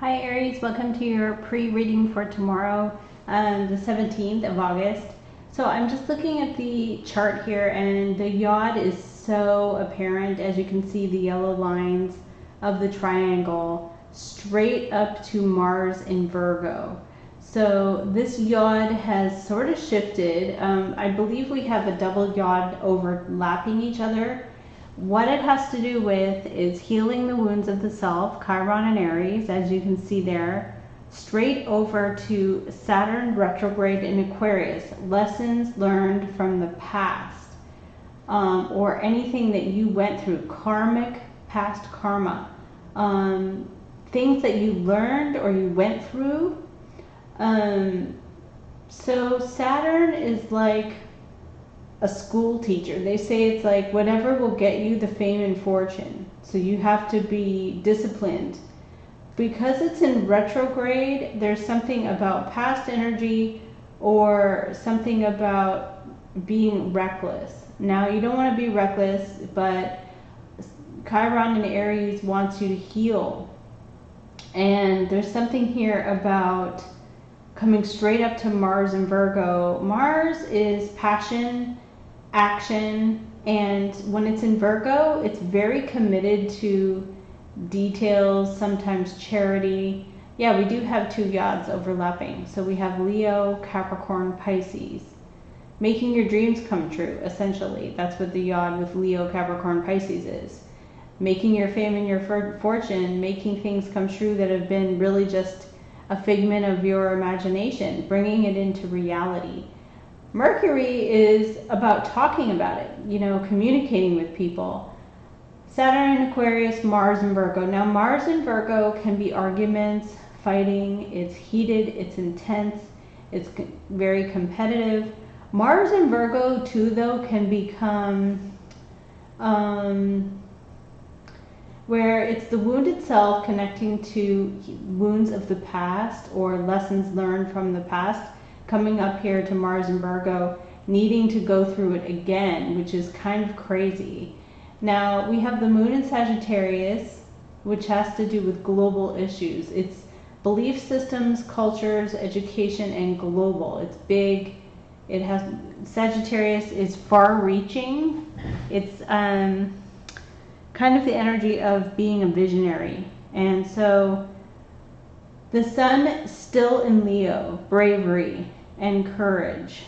Hi Aries, welcome to your pre-reading for tomorrow, the 17th of August. So I'm just looking at the chart here and the yod is so apparent. As you can see, the yellow lines of the triangle straight up to Mars in Virgo. So this yod has sort of shifted. I believe we have a double yod overlapping each other. What it has to do with is healing the wounds of the self, Chiron and Aries, as you can see there, straight over to Saturn retrograde in Aquarius, lessons learned from the past, or anything that you went through, karmic, past karma, things that you learned or you went through. So Saturn is like a school teacher. They say it's like whatever will get you the fame and fortune. So you have to be disciplined. Because it's in retrograde, there's something about past energy or something about being reckless. Now, you don't want to be reckless, but Chiron and Aries wants you to heal. And there's something here about coming straight up to Mars and Virgo. Mars is passion, action, and when it's in Virgo, it's very committed to details, sometimes charity. Yeah, we do have two yods overlapping. So we have Leo, Capricorn, Pisces. Making your dreams come true, essentially. That's what the yod with Leo, Capricorn, Pisces is. Making your fame and your fortune, making things come true that have been really just a figment of your imagination, bringing it into reality. Mercury is about talking about it, communicating with people. Saturn in Aquarius, Mars in Virgo. Now, Mars in Virgo can be arguments, fighting, it's heated, it's intense, it's very competitive. Mars in Virgo, too, though, can become where it's the wound itself connecting to wounds of the past or lessons learned from the past, coming up here to Mars and Virgo, needing to go through it again, which is kind of crazy. Now, we have the moon in Sagittarius, which has to do with global issues. It's belief systems, cultures, education, and global. It's big. It has, Sagittarius is far-reaching. It's kind of the energy of being a visionary. And so the sun still in Leo, bravery and courage.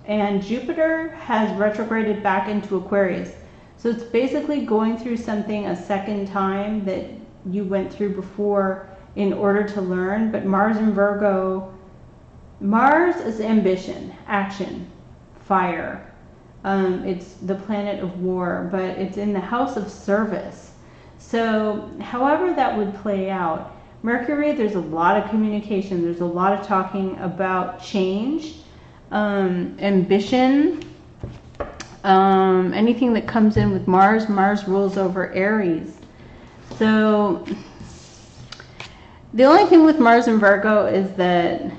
And Jupiter has retrograded back into Aquarius. So it's basically going through something a second time that you went through before in order to learn. But Mars in Virgo, Mars is ambition, action, fire. It's the planet of war, but it's in the house of service. So however that would play out, Mercury, there's a lot of communication. There's a lot of talking about change, ambition, anything that comes in with Mars. Mars rules over Aries. So the only thing with Mars and Virgo is that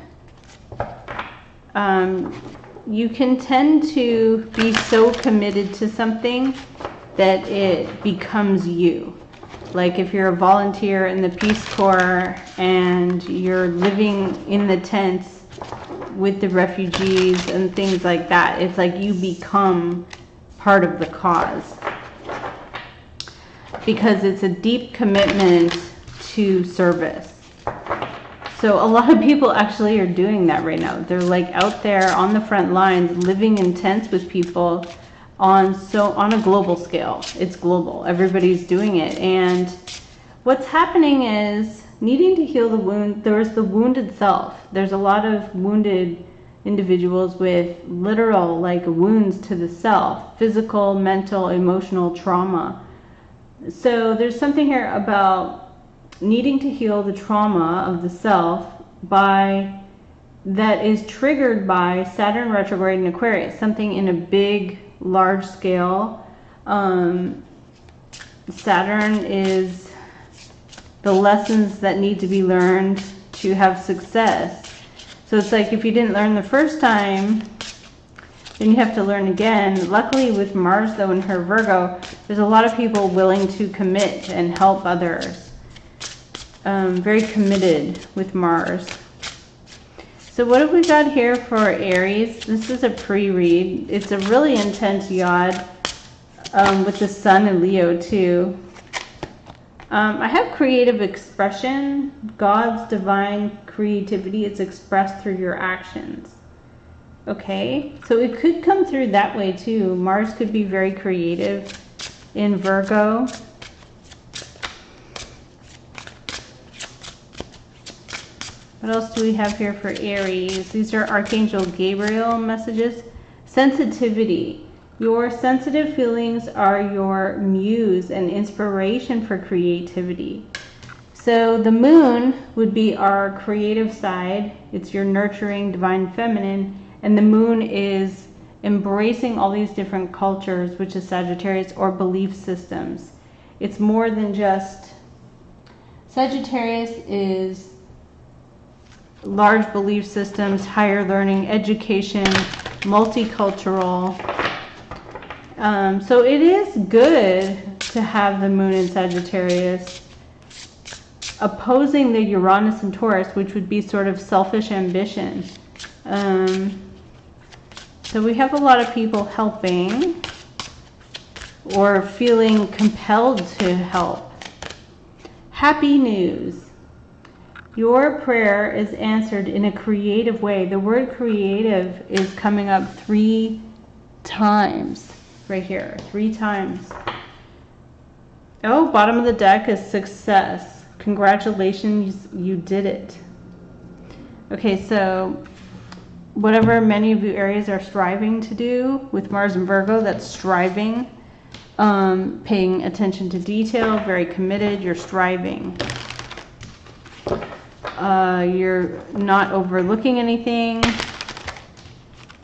you can tend to be so committed to something that it becomes you. Like if you're a volunteer in the Peace Corps and you're living in the tents with the refugees and things like that, it's like you become part of the cause. Because it's a deep commitment to service. So a lot of people actually are doing that right now. They're like out there on the front lines, living in tents with people on a global scale. It's global. Everybody's doing it. And what's happening is needing to heal the wound. There's the wounded self. There's a lot of wounded individuals with literal like wounds to the self, physical, mental, emotional trauma. So there's something here about needing to heal the trauma of the self that is triggered by Saturn retrograde in Aquarius, something in a big, large scale. Saturn is the lessons that need to be learned to have success. So it's like if you didn't learn the first time, then you have to learn again. Luckily with Mars though in her Virgo, there's a lot of people willing to commit and help others. very committed with Mars. So what have we got here for Aries? This is a pre-read. It's a really intense yod with the Sun in Leo too. I have creative expression. God's divine creativity is expressed through your actions. Okay, so it could come through that way too. Mars could be very creative in Virgo. What else do we have here for Aries? These are Archangel Gabriel messages. Sensitivity. Your sensitive feelings are your muse and inspiration for creativity. So the moon would be our creative side. It's your nurturing divine feminine. And the moon is embracing all these different cultures, which is Sagittarius, or belief systems. It's more than just... Sagittarius is large belief systems, higher learning, education, multicultural. So it is good to have the moon in Sagittarius opposing the Uranus and Taurus, which would be sort of selfish ambition. So we have a lot of people helping or feeling compelled to help. Happy news. Your prayer is answered in a creative way. The word creative is coming up 3 times right here. 3 times. Oh, bottom of the deck is success. Congratulations, you did it. Okay, so whatever many of you Aries are striving to do with Mars and Virgo, that's striving. Paying attention to detail, very committed, you're striving. You're not overlooking anything.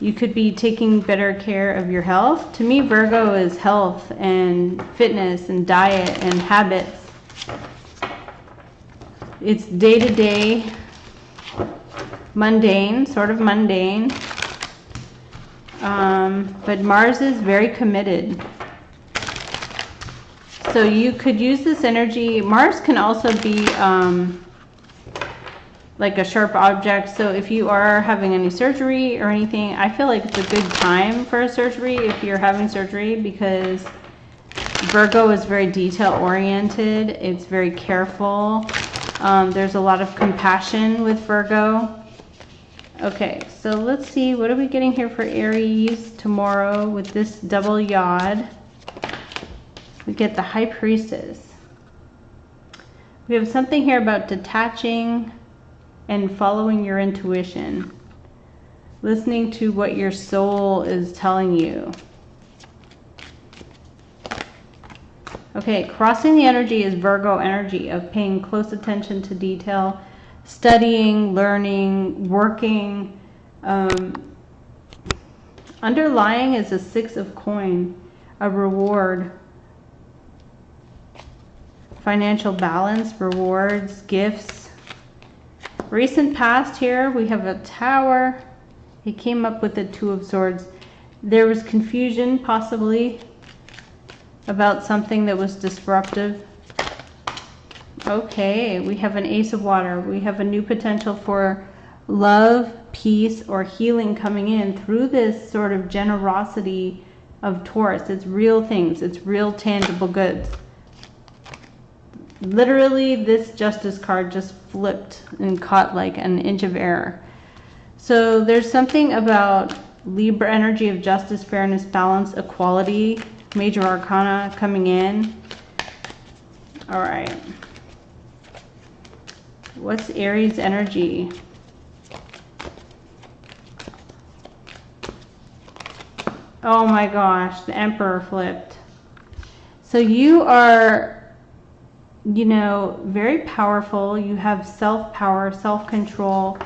You could be taking better care of your health. To me, Virgo is health and fitness and diet and habits. It's day-to-day, mundane, sort of mundane. But Mars is very committed. So you could use this energy. Mars can also be like a sharp object. So if you are having any surgery or anything, I feel like it's a good time for a surgery if you're having surgery, because Virgo is very detail oriented. It's very careful. There's a lot of compassion with Virgo. Okay, so let's see, what are we getting here for Aries tomorrow with this double yod? We get the High Priestess. We have something here about detaching and following your intuition. Listening to what your soul is telling you. Okay, crossing the energy is Virgo energy of paying close attention to detail, studying, learning, working. Underlying is a 6 of coin, a reward. Financial balance, rewards, gifts. Recent past here, we have a Tower. He came up with the 2 of Swords. There was confusion, possibly, about something that was disruptive. Okay, we have an Ace of Water. We have a new potential for love, peace, or healing coming in through this sort of generosity of Taurus. It's real things. It's real tangible goods. Literally, this Justice card just flipped and caught like an inch of air. So there's something about Libra energy of justice, fairness, balance, equality, major arcana coming in. All right. What's Aries energy? Oh my gosh, the Emperor flipped. So you are, you know, very powerful. You have self-power, self-control.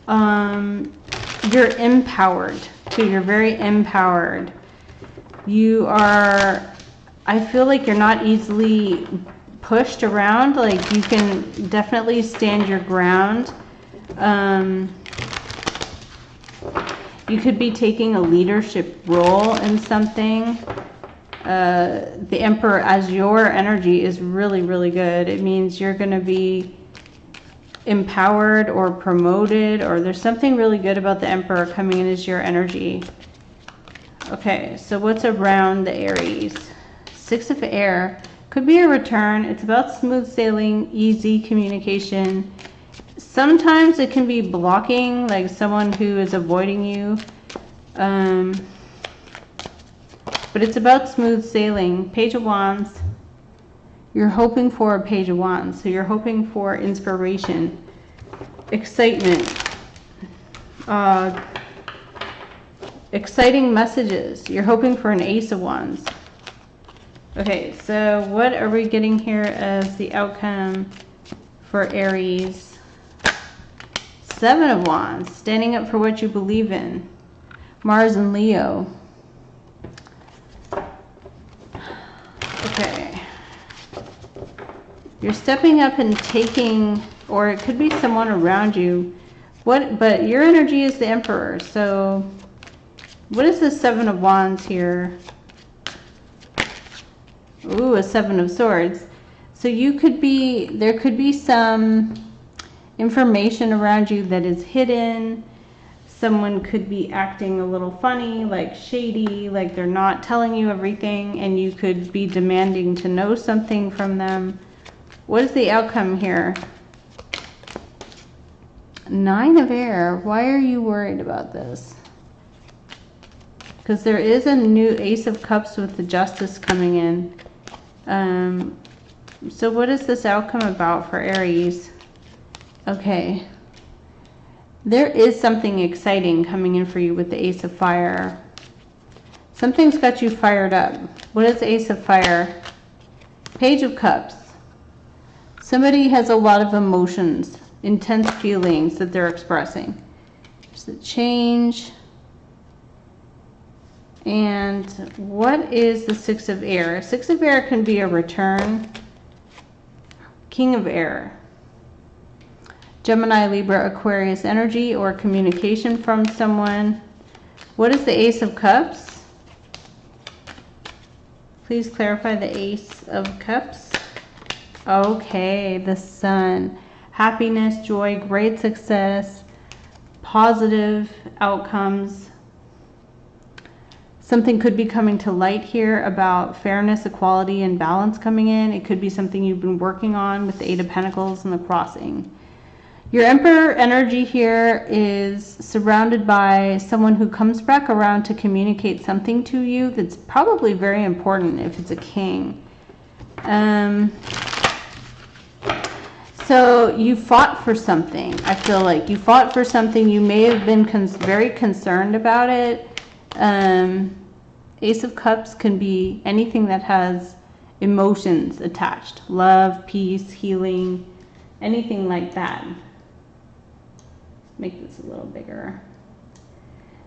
You're empowered too. You're very empowered. You are, I feel like you're not easily pushed around. Like you can definitely stand your ground. You could be taking a leadership role in something. The Emperor as your energy is really, really good. It means you're going to be empowered or promoted, or there's something really good about the Emperor coming in as your energy. Okay, so what's around the Aries? Six of Air. Could be a return. It's about smooth sailing, easy communication. Sometimes it can be blocking, like someone who is avoiding you. But it's about smooth sailing. Page of Wands. You're hoping for a Page of Wands. So you're hoping for inspiration, excitement, exciting messages. You're hoping for an Ace of Wands. Okay, so what are we getting here as the outcome for Aries? Seven of Wands, standing up for what you believe in. Mars and Leo. Okay. You're stepping up and taking, or it could be someone around you. But your energy is the Emperor. So what is the Seven of Wands here? Ooh, a Seven of Swords. So there could be some information around you that is hidden. Someone could be acting a little funny, like shady, like they're not telling you everything, and you could be demanding to know something from them. What is the outcome here? Nine of Air. Why are you worried about this? Because there is a new Ace of Cups with the Justice coming in. So what is this outcome about for Aries? Okay. There is something exciting coming in for you with the Ace of Fire. Something's got you fired up. What is Ace of Fire? Page of Cups. Somebody has a lot of emotions, intense feelings that they're expressing. There's the Change. And what is the Six of Air? Six of Air can be a return. King of Air. Gemini, Libra, Aquarius energy or communication from someone. What is the Ace of Cups? Please clarify the Ace of Cups. Okay, the Sun. Happiness, joy, great success, positive outcomes. Something could be coming to light here about fairness, equality, and balance coming in. It could be something you've been working on with the Eight of Pentacles and the crossing. Your Emperor energy here is surrounded by someone who comes back around to communicate something to you that's probably very important if it's a king. So you fought for something. I feel like you fought for something. You may have been very concerned about it. Ace of Cups can be anything that has emotions attached. Love, peace, healing, anything like that. Make this a little bigger.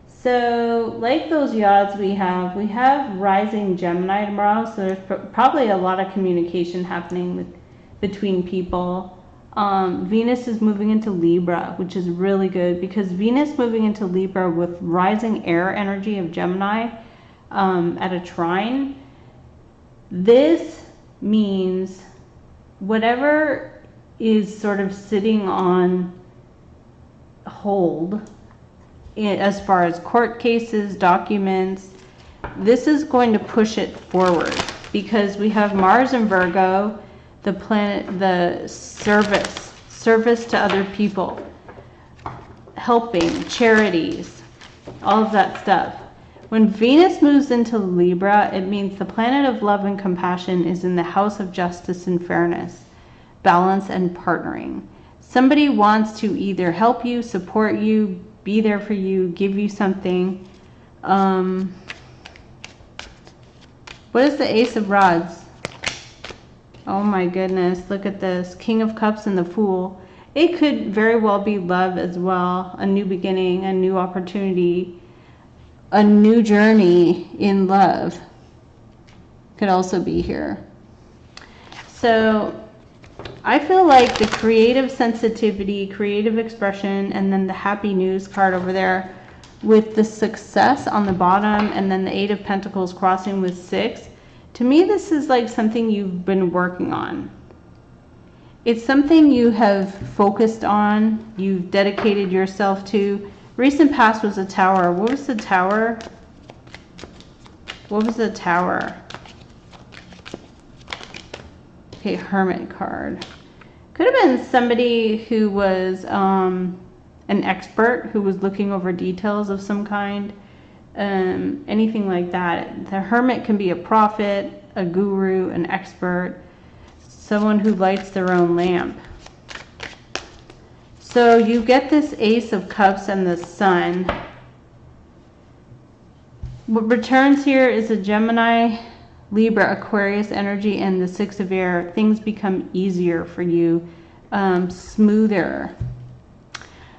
So like those yachts we have rising Gemini tomorrow, so there's probably a lot of communication happening between people. Venus is moving into Libra, which is really good because Venus moving into Libra with rising air energy of Gemini at a trine. This means whatever is sort of sitting on hold as far as court cases, documents, this is going to push it forward because we have Mars in Virgo, the planet, the service to other people, helping, charities, all of that stuff. When Venus moves into Libra, it means the planet of love and compassion is in the house of justice and fairness, balance and partnering. Somebody wants to either help you, support you, be there for you, give you something. What is the Ace of Rods? Oh my goodness, look at this. King of Cups and the Fool. It could very well be love as well. A new beginning, a new opportunity, a new journey in love could also be here. So I feel like the creative sensitivity, creative expression, and then the happy news card over there with the success on the bottom and then the Eight of Pentacles crossing with 6. To me, this is like something you've been working on. It's something you have focused on, you've dedicated yourself to. Recent past was a Tower. What was the Tower? What was the Tower? Okay, Hermit card. Could have been somebody who was an expert who was looking over details of some kind. Anything like that. The Hermit can be a prophet, a guru, an expert, someone who lights their own lamp. So you get this Ace of Cups and the Sun. What returns here is a Gemini, Libra, Aquarius energy, and the Six of Air. Things become easier for you, smoother.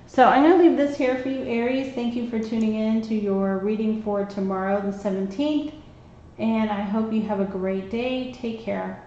So I'm going to leave this here for you, Aries. Thank you for tuning in to your reading for tomorrow, the 17th. And I hope you have a great day. Take care.